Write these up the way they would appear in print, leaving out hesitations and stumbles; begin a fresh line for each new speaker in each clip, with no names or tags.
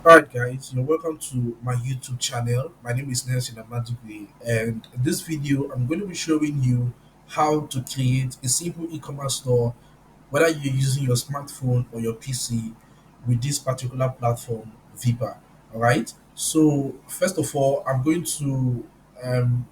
Alright, guys, you're welcome to my YouTube channel. My name is Nelson Amadugbe, and in this video, I'm going to be showing you how to create a simple e commerce store, whether you're using your smartphone or your PC, with this particular platform, Vepaar. Alright, so first of all, I'm going to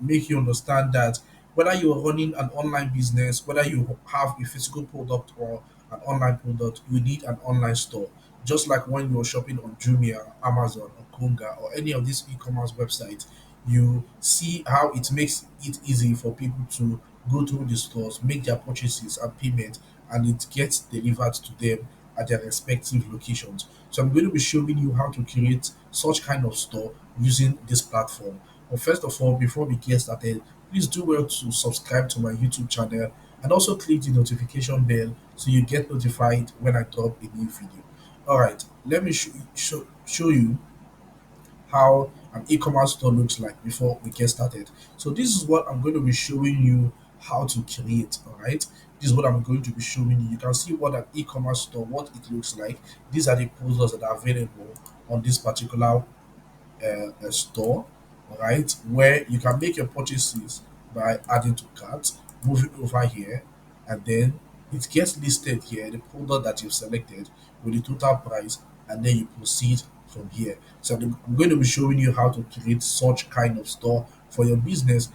make you understand that whether you're running an online business, whether you have a physical product or an online product, you need an online store just like when you're shopping on Jumia, Amazon, or Konga, or any of these e-commerce websites, you see how it makes it easy for people to go through the stores, make their purchases and payment, and it gets delivered to them at their respective locations. So I'm going to be showing you how to create such kind of store using this platform. But first of all, before we get started, please do well to subscribe to my YouTube channel and also click the notification bell so you get notified when I drop a new video. All right, let me show you how an e-commerce store looks like before we get started. So this is what I'm going to be showing you how to create. All right, this is what I'm going to be showing you. You can see what an e-commerce store, what it looks like. These are the products that are available on this particular a store, all right, where you can make your purchases by adding to cart, moving over here, and then it gets listed here, the product that you've selected with the total price, and then you proceed from here. So I'm going to be showing you how to create such kind of store for your business,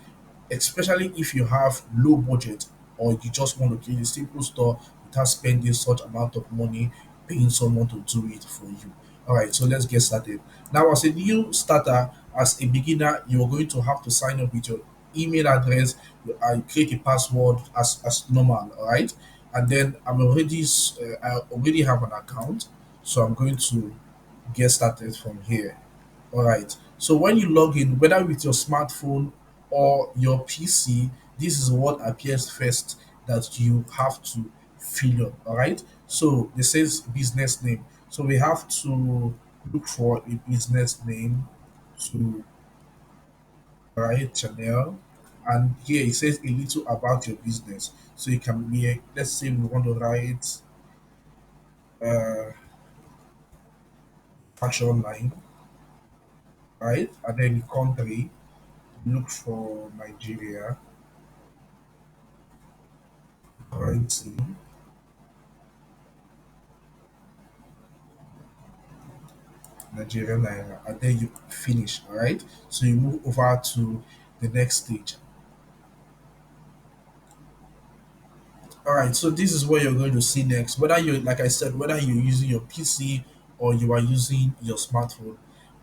especially if you have low budget or you just want to create a simple store without spending such amount of money paying someone to do it for you. All right, so let's get started. Now, as a new starter, as a beginner, you're going to have to sign up with your email address and create a password as normal. All right, and then I already have an account, so I'm going to get started from here. All right. So when you log in, whether with your smartphone or your PC, this is what appears first that you have to fill up. All right. So this says business name. So we have to look for a business name to write channel. And here it says a little about your business. So it can be, let's say we want to write uh, fashion line, right? And then country, look for Nigeria, currency, Nigerian naira, and then you finish. All right. So you move over to the next stage. All right. So this is what you're going to see next. Whether you, like I said, whether you're using your PC or you are using your smartphone,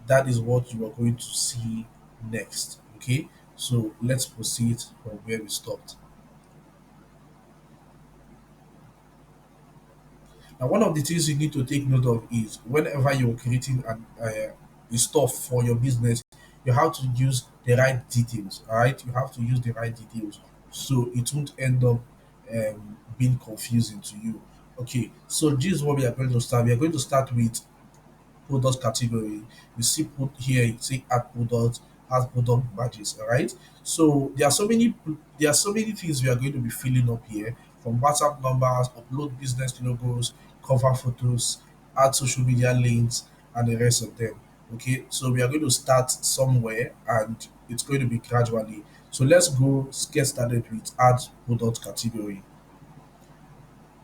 that is what you are going to see next. Okay. So let's proceed from where we stopped. Now, one of the things you need to take note of is whenever you're creating a stuff for your business, you have to use the right details. All right, you have to use the right details so it won't end up being confusing to you. Okay, so this is what we are going to start. We are going to start with product category. You see put here, you see add product, add product badges. All right. So there are so many things we are going to be filling up here from WhatsApp numbers, upload business logos, cover photos, add social media links, and the rest of them. Okay, so we are going to start somewhere and it's going to be gradually. So let's go get started with add product category.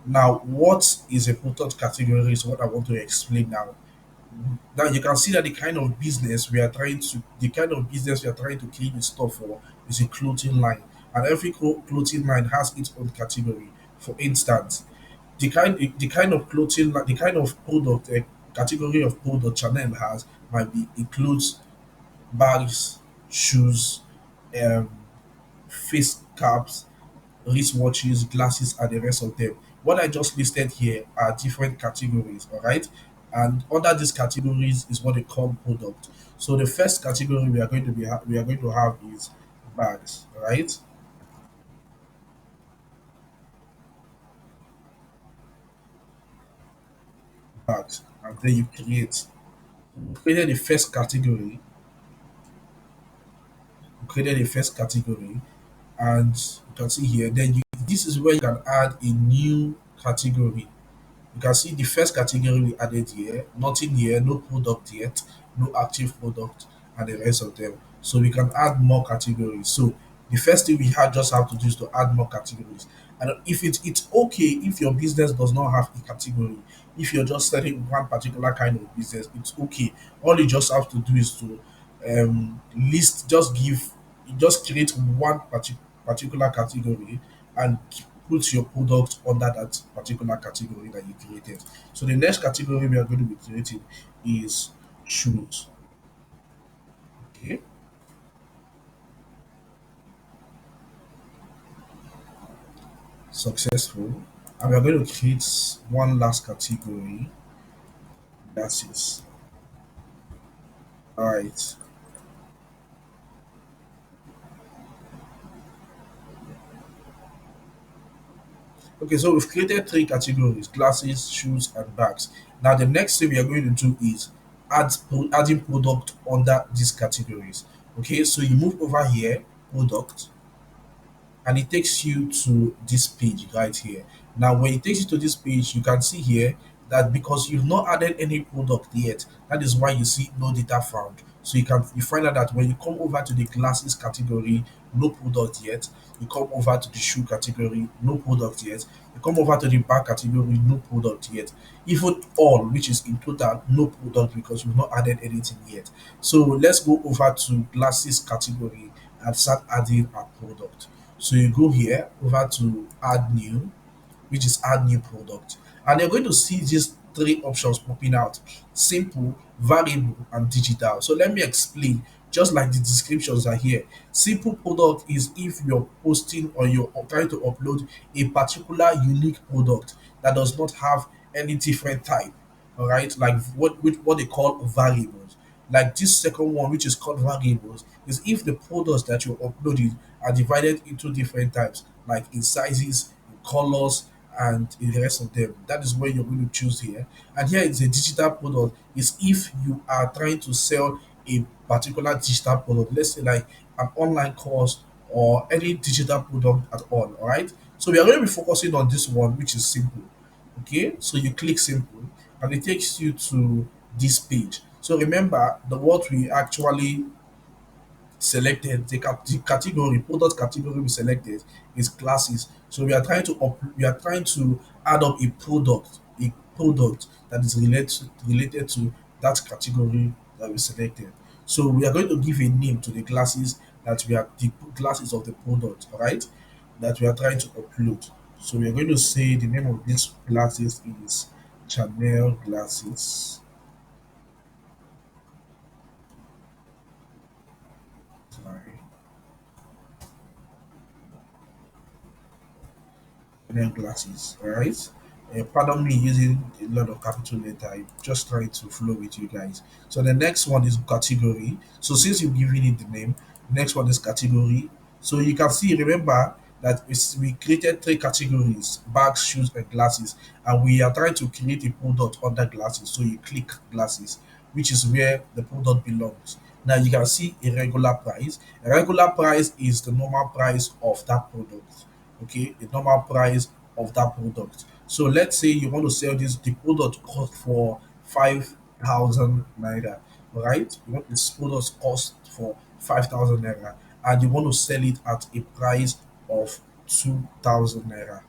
Now, what is a product category is what I want to explain now. Now you can see that the kind of business we are trying to create a store for is a clothing line, and every clothing line has its own category. For instance, the kind of the kind of product, category of product Chanel has might be includes bags, shoes, um, face caps, wristwatches, glasses, and the rest of them. What I just listed here are different categories, all right? And under these categories is what they call product. So the first category we are going to have is bags, all right? Bags, and then you created the first category, you created the first category, and you can see here. Then you this is where you can add a new category. You can see the first category we added here, nothing here, no product yet, no active product, and the rest of them. So we can add more categories. So the first thing we had just have to do is to add more categories. And if it's okay if your business does not have a category, if you're just selling one particular kind of business, it's okay. All you just have to do is to list, just create one particular category and put your product under that particular category that you created. So the next category we are going to be creating is shoes. Okay, successful. And we are going to create one last category. That's it. All right. Okay, so we've created three categories: glasses, shoes, and bags. Now the next thing we are going to do is adding product under these categories. Okay, so you move over here, product, and it takes you to this page right here. Now, when it takes you to this page, you can see here that because you've not added any product yet, that is why you see no data found. So you find out that when you come over to the glasses category, no product yet. You come over to the shoe category, no product yet. You come over to the bag category, no product yet. Even all, which is in total, no product because we've not added anything yet. So let's go over to glasses category and start adding our product. So you go here over to add new, which is add new product. And you're going to see these three options popping out: simple, variable, and digital. So let me explain, just like the descriptions are here. Simple product is if you're posting or you're trying to upload a particular unique product that does not have any different type. All right, like what they call variables. Like this second one, which is called variables, is if the products that you're uploading are divided into different types, like in sizes, in colors, and in the rest of them. That is where you're going to choose here. And here is a digital product, is if you are trying to sell a particular digital product, let's say like an online course or any digital product at all right? So we are going to be focusing on this one, which is simple. Okay, so you click simple and it takes you to this page. So remember, the what we actually selected, the category, product category we selected is classes. So we are trying to add up a product that is related to that category that we selected. So we are going to give a name to the classes, that we are the classes of the product, all right, that we are trying to upload. So we are going to say the name of these classes is Chanel glasses. Sorry. Chanel glasses, all right? Pardon me using a lot of capital letter. I'm just trying to flow with you guys. So the next one is category. So since you've given it the name, next one is category. So you can see, remember that we created three categories: bags, shoes, and glasses, and we are trying to create a product under glasses. So you click glasses, which is where the product belongs. Now you can see a regular price. A regular price is the normal price of that product. Okay, the normal price of that product. So let's say you want to sell the product cost for 5,000 naira, right? You want this product cost for 5,000 naira, and you want to sell it at a price of 2,000 naira.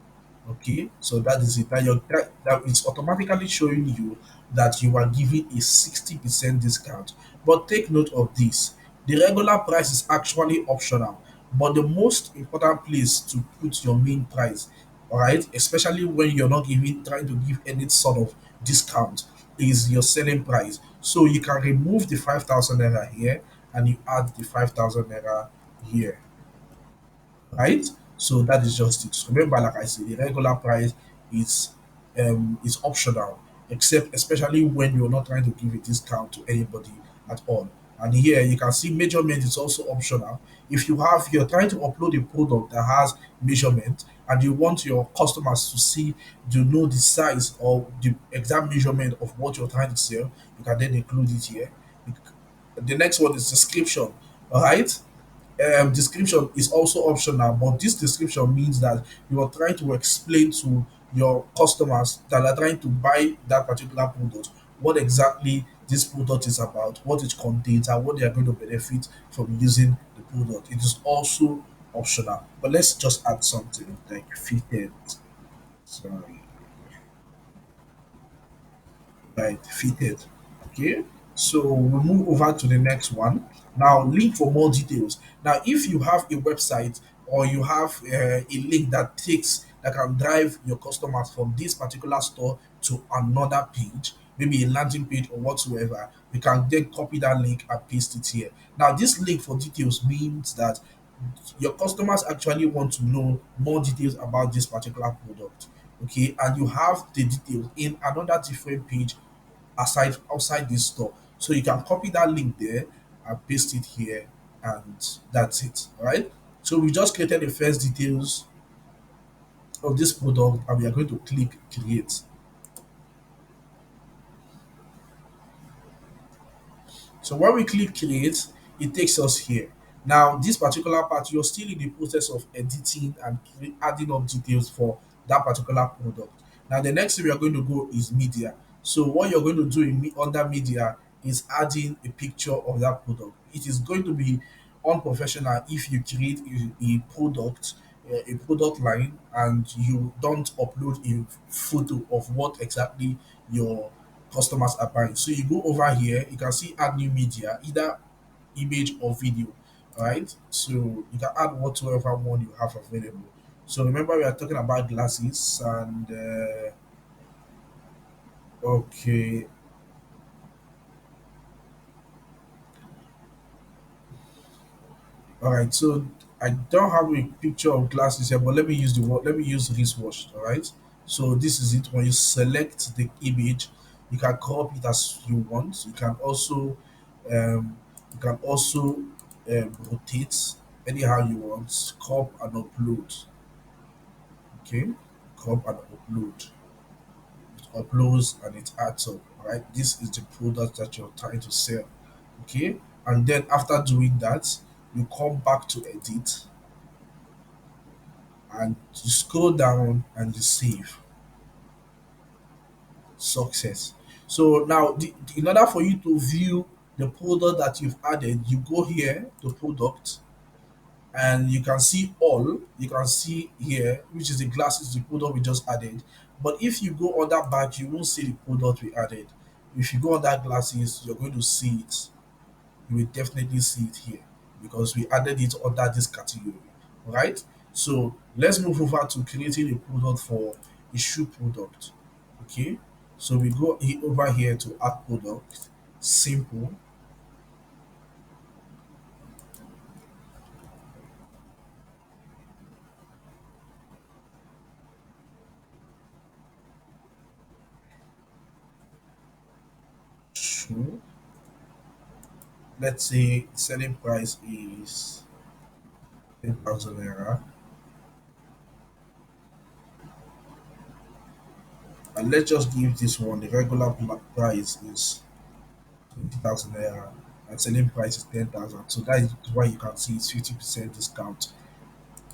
Okay, so that is it. That it's automatically showing you that you are giving a 60% discount. But take note of this: the regular price is actually optional, but the most important place to put your main price, all right, especially when you're not giving trying to give any sort of discount, is your selling price. So you can remove the 5,000 naira here and you add the 5,000 naira here, right? So that is just it. Remember, like I said, the regular price is optional, except especially when you're not trying to give a discount to anybody at all. And here you can see measurement is also optional. If you're trying to upload a product that has measurement and you want your customers to see, to know the size or the exact measurement of what you're trying to sell, you can then include it here. The next one is description. All right, description is also optional, but this description means that you are trying to explain to your customers that are trying to buy that particular product what exactly this product is about, what it contains, and what they are going to benefit from using the product. It is also optional. But let's just add something like fitted. Sorry, right, fitted. Okay, so we'll move over to the next one. Now, link for more details. Now, if you have a website or you have a link that can drive your customers from this particular store to another page, maybe a landing page or whatsoever, you can then copy that link and paste it here. Now, this link for details means that your customers actually want to know more details about this particular product. Okay, and you have the details in another different page aside outside this store. So you can copy that link there and paste it here, and that's it. All right. So we just created the first details of this product, and we are going to click create. So when we click create, it takes us here. Now, this particular part, you're still in the process of editing and adding up details for that particular product. Now, the next thing we are going to go is media. So what you're going to do under media is adding a picture of that product. It is going to be unprofessional if you create a product line and you don't upload a photo of what exactly your customers are buying. So you go over here, you can see add new media, either image or video. All right. So you can add whatever one you have available. So remember, we are talking about glasses and okay. All right. So I don't have a picture of glasses here, but let me use the word. Let me use wristwatch. All right. So this is it. When you select the image, you can crop it as you want. Um, you can also rotate anyhow you want. Crop and upload. Okay. Crop and upload. It uploads and it adds up. All right. This is the product that you're trying to sell. Okay. And then after doing that, you come back to edit and you scroll down and you save success. So now in order for you to view the product that you've added, you go here to product and you can see all. You can see here, which is the glasses, the product we just added. But if you go on that badge, you won't see the product we added. If you go on that glasses, you're going to see it. You will definitely see it here because we added it under this category. All right. So let's move over to creating a product for a shoe product. Okay. So we go over here to add product, simple, shoe. Let's say selling price is 10,000 naira, and let's just give this one the regular price is 20,000 naira, and selling price is 10,000. So that is why you can see it's 50% discount.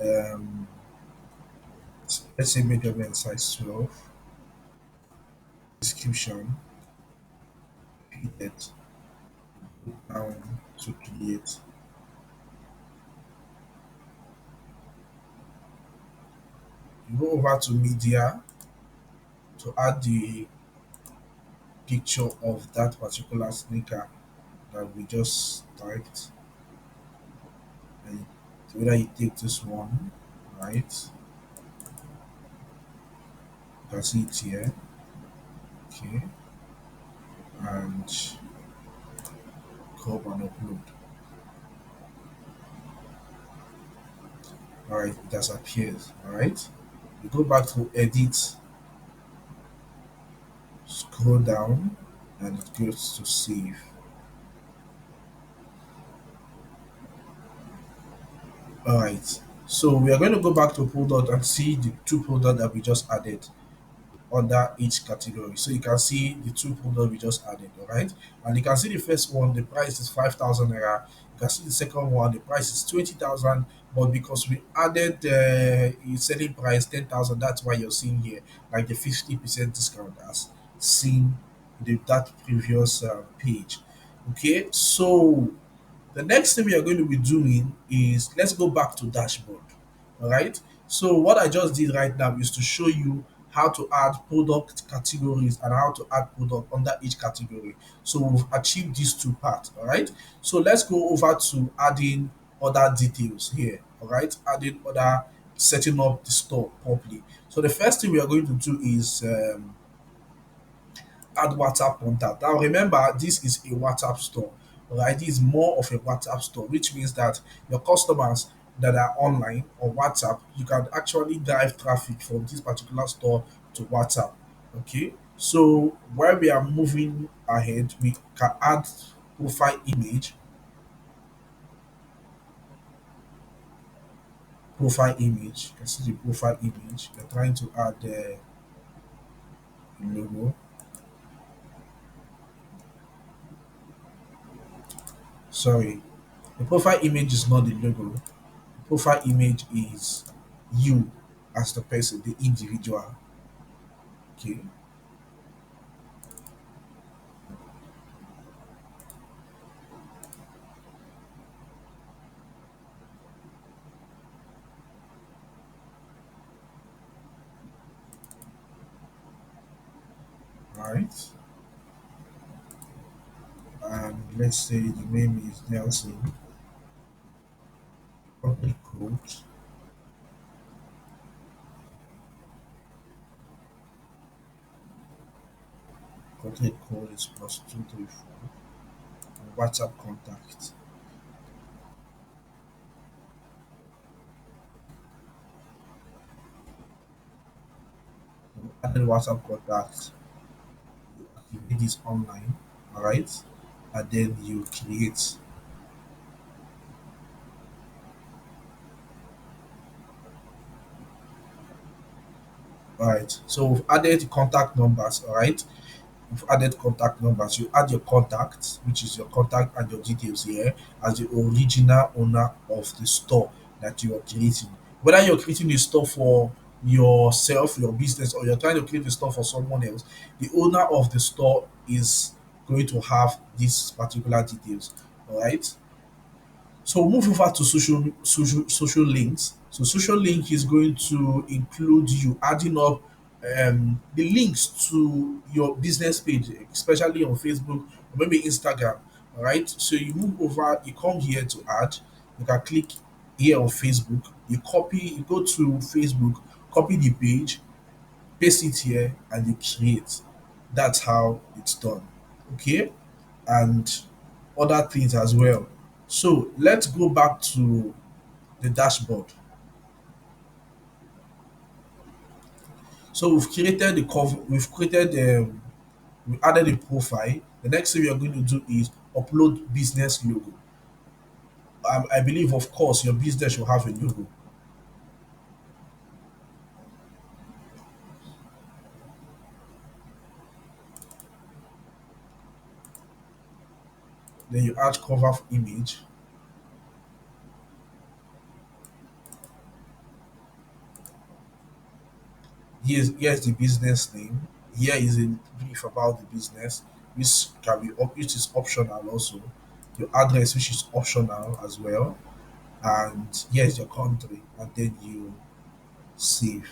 Um, let's say measurement size 12, description, period, to create. You go over to media to add the picture of that particular sneaker that we just typed, and whether you take this one, right? You can see it here, okay, and crop and upload. All right, it has appeared. All right, you go back to edit, scroll down, and it goes to save. All right, so we are going to go back to product and see the two products that we just added. under each category. So you can see the two products we just added, all right? And you can see the first one, the price is 5,000 naira. You can see the second one, the price is 20,000. But because we added a selling price 10,000, that's why you're seeing here like the 50% discount as seen that previous page. Okay, so the next thing we are going to be doing is let's go back to dashboard. All right. So what I just did right now is to show you how to add product categories and how to add product under each category. So we've achieved these two parts. All right. So let's go over to adding other details here. All right. Adding other setting up the store properly. So the first thing we are going to do is add WhatsApp contact. Now remember, this is a WhatsApp store, right? This is more of a WhatsApp store, which means that your customers that are online or WhatsApp, you can actually drive traffic from this particular store to WhatsApp. Okay, so while we are moving ahead, we can add profile image, profile image. You can see the profile image. We're trying to add the logo. Sorry, the profile image is not the logo. Profile image is you as the person, the individual. Okay, right. And let's say the name is Nelson. Company code. Company code is +234. And WhatsApp contact. And then WhatsApp contact. You activate this online. All right. And then you create. All right. So we've added contact numbers. All right. You've added contact numbers. You add your contact, which is your contact and your details here, as the original owner of the store that you are creating. Whether you're creating a store for yourself, your business, or you're trying to create a store for someone else, the owner of the store is going to have these particular details. All right. So we'll move over to social links. So social link is going to include you adding up the links to your business page, especially on Facebook or maybe Instagram. All right. So you move over, you come here to add. You can click here on Facebook. You copy, you go to Facebook, copy the page, paste it here, and you create. That's how it's done. Okay, and other things as well. So let's go back to the dashboard. So we've created the cover, we've created we added a profile. The next thing we are going to do is upload business logo. I believe, of course, your business should have a logo. Then you add cover image. Here's the business name. Here is a brief about the business, which which is optional also. Your address, which is optional as well, and here's your country, and then you save.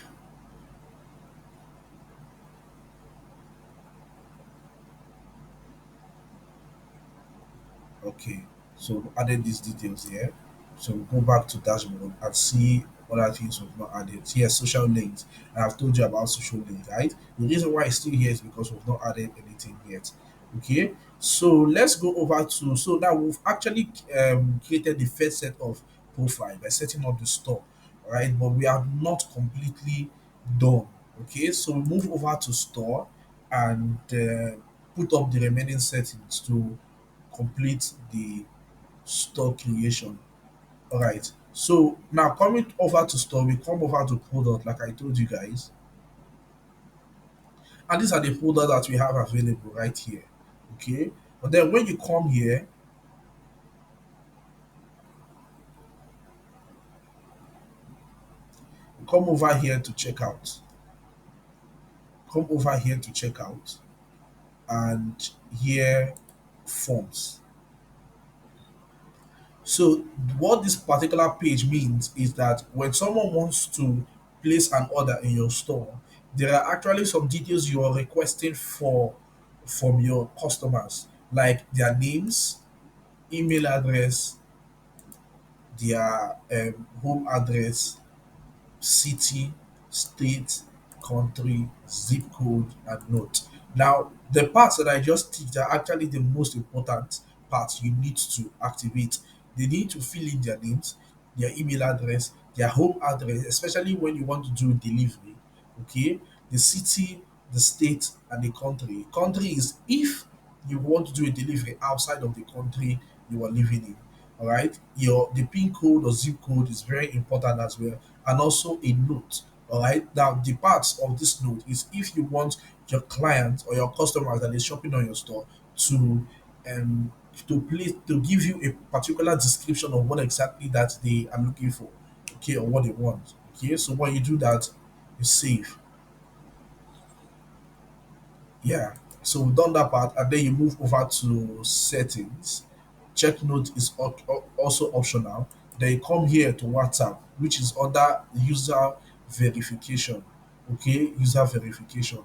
Okay, so we added these details here. So we'll go back to dashboard and see other things we've not added. So here, social links. And I've told you about social links, right? The reason why it's still here is because we've not added anything yet. Okay, so let's go over to so now we've actually created the first set of profile by setting up the store, right? But we are not completely done. Okay, so we move over to store and put up the remaining settings to complete the store creation. All right. So now coming over to store, we come over to product, like I told you guys. And these are the folders that we have available right here. Okay. But then when you come here, come over here to check out. Come over here to check out. And here forms. So what this particular page means is that when someone wants to place an order in your store, there are actually some details you are requesting for from your customers, like their names, email address, their home address, city, state, country, zip code, and note. Now, the parts that I just ticked are actually the most important parts you need to activate. They need to fill in their names, their email address, their home address, especially when you want to do delivery. Okay, the city, the state, and the country. Country is if you want to do a delivery outside of the country you are living in. All right, your the pin code or zip code is very important as well, and also a note. All right, now the parts of this note is if you want your client or your customers that is shopping on your store to um to give you a particular description of what exactly that they are looking for, okay, or what they want. Okay, so when you do that, you save. Yeah. So we've done that part, and then you move over to settings. Check note is also optional. Then you come here to WhatsApp, which is under user verification. Okay, user verification.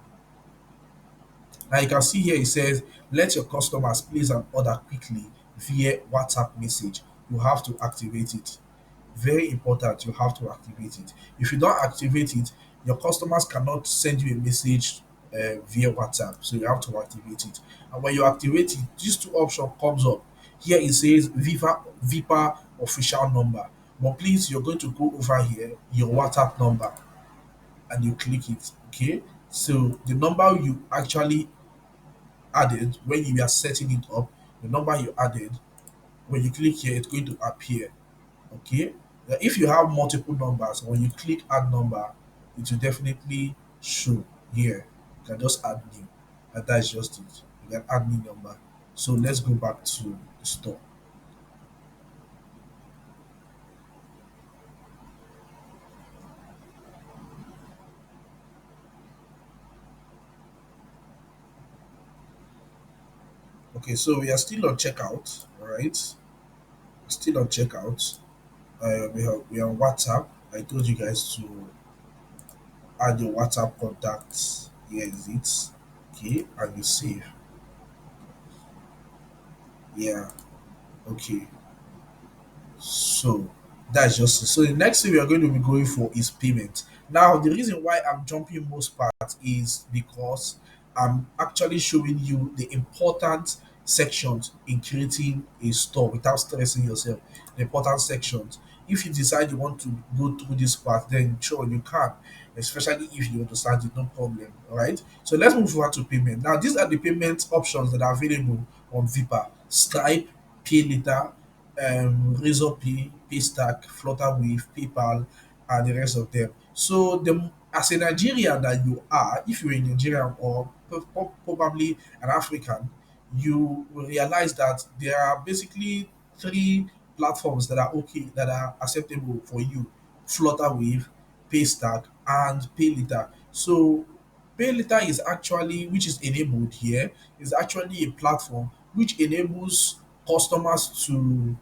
Now you can see here it says let your customers place an order quickly via WhatsApp message. You have to activate it. Very important, you have to activate it. If you don't activate it, your customers cannot send you a message via WhatsApp. So you have to activate it. And when you activate it, these two options comes up. Here it says Vipa official number. But please, you're going to go over here, your WhatsApp number, and you click it. Okay. So the number you actually added when you are setting it up, the number you added, when you click here, it's going to appear. Okay. Now, if you have multiple numbers, when you click add number, it will definitely show here. You can just add new, and that's just it. You can add new number. So let's go back to the store. Okay, so we are still on checkout. All right, still on checkout. We are on WhatsApp. I told you guys to add your WhatsApp contacts. Here is it. Okay, and you save. Yeah. Okay. So that's just it. So the next thing we are going to be going for is payment. Now, the reason why I'm jumping most parts is because I'm actually showing you the important sections in creating a store without stressing yourself. The important sections. If you decide you want to go through this part, then sure you can, especially if you understand it, no problem. All right. So let's move forward to payment. Now, these are the payment options that are available on Vipa: Stripe, Pay Later, Razorpay, Paystack, Flutterwave, PayPal, and the rest of them. So, as a Nigerian that you are, if you're a Nigerian or probably an African, you will realize that there are basically three platforms that are okay, that are acceptable for you: Flutterwave, Paystack, and Paylater. So, Paylater is actually, which is enabled here, is actually a platform which enables customers to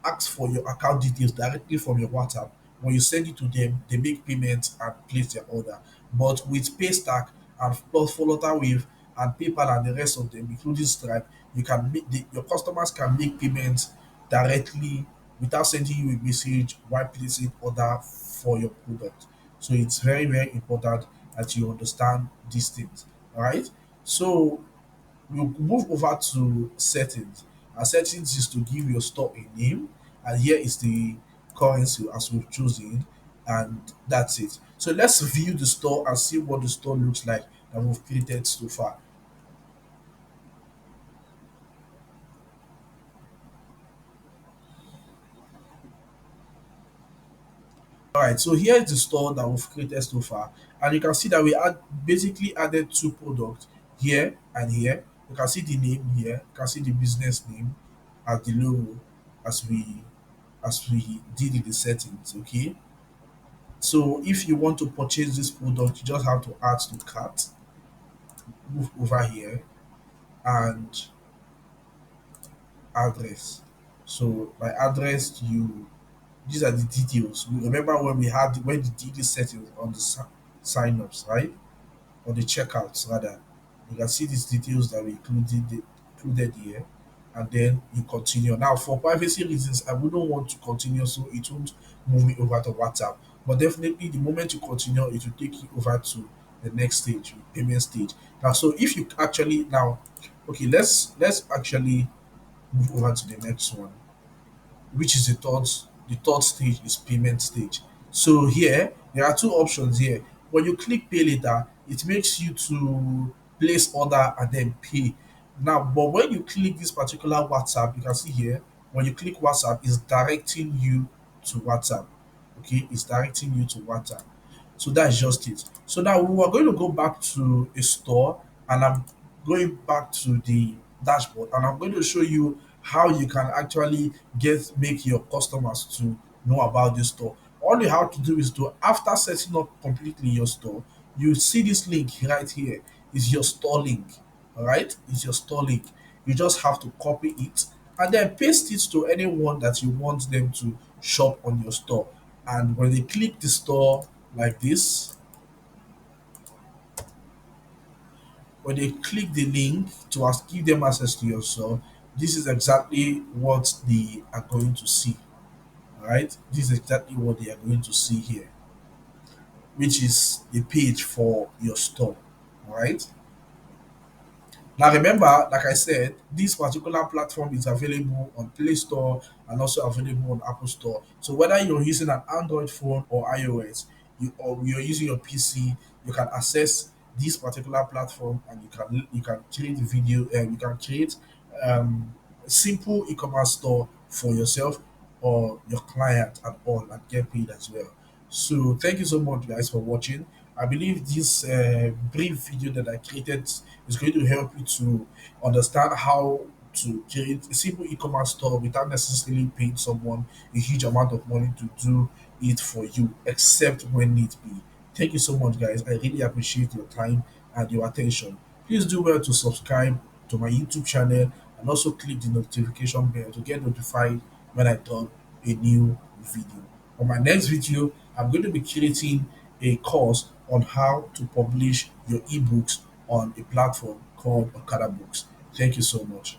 ask for your account details directly from your WhatsApp. When you send it to them, they make payments and place their order. But with Paystack and plus Flutterwave and PayPal and the rest of them, including Stripe, you can make your customers can make payments directly without sending you a message while placing order for your product. So it's very, very important that you understand these things. All right. So we'll move over to settings. And settings is to give your store a name, and here is the currency as we've chosen, and that's it. So let's view the store and see what the store looks like that we've created so far. All right, so here is the store that we've created so far, and you can see that we basically added two products here and here. You can see the name here. You can see the business name as the logo, as we did in the settings. Okay, so if you want to purchase this product, you just have to add to cart, move over here, and address. So by address, you these are the details. Remember when we did the settings on the sign ups, right? Or the checkouts rather. You can see these details that we included here, and then you continue. Now, for privacy reasons, I wouldn't want to continue, so it won't move me over to WhatsApp. But definitely, the moment you continue, it will take you over to the next stage, payment stage. Now, so if you actually now, okay, let's actually move over to the next one, which is the third stage is payment stage. So here there are two options here. When you click pay later, it makes you to place order and then pay. Now, but when you click this particular WhatsApp, you can see here, when you click WhatsApp, it's directing you to WhatsApp. Okay, it's directing you to WhatsApp. So that's just it. So now we are going to go back to a store, and I'm going back to the dashboard, and I'm going to show you how you can actually make your customers to know about this store. All you have to do is to, after setting up completely your store, you see this link right here is your store link. All right, it's your store link. You just have to copy it and then paste it to anyone that you want them to shop on your store. And when they click the store like this, when they click the link to give them access to your store, this is exactly what they are going to see. All right, this is exactly what they are going to see here, which is the page for your store. All right. Now remember, like I said, this particular platform is available on Play Store and also available on Apple Store. So whether you're using an Android phone or iOS, or you're using your PC, you can access this particular platform, and you can create video and you can create a simple e-commerce store for yourself or your client and all, and get paid as well. So thank you so much, guys, for watching. I believe this brief video that I created is going to help you to understand how to create a simple e-commerce store without necessarily paying someone a huge amount of money to do it for you, except when need be. Thank you so much, guys. I really appreciate your time and your attention. Please do well to subscribe to my YouTube channel and also click the notification bell to get notified when I drop a new video. On my next video, I'm going to be creating a course on how to publish your ebooks on a platform called Okada Books. Thank you so much.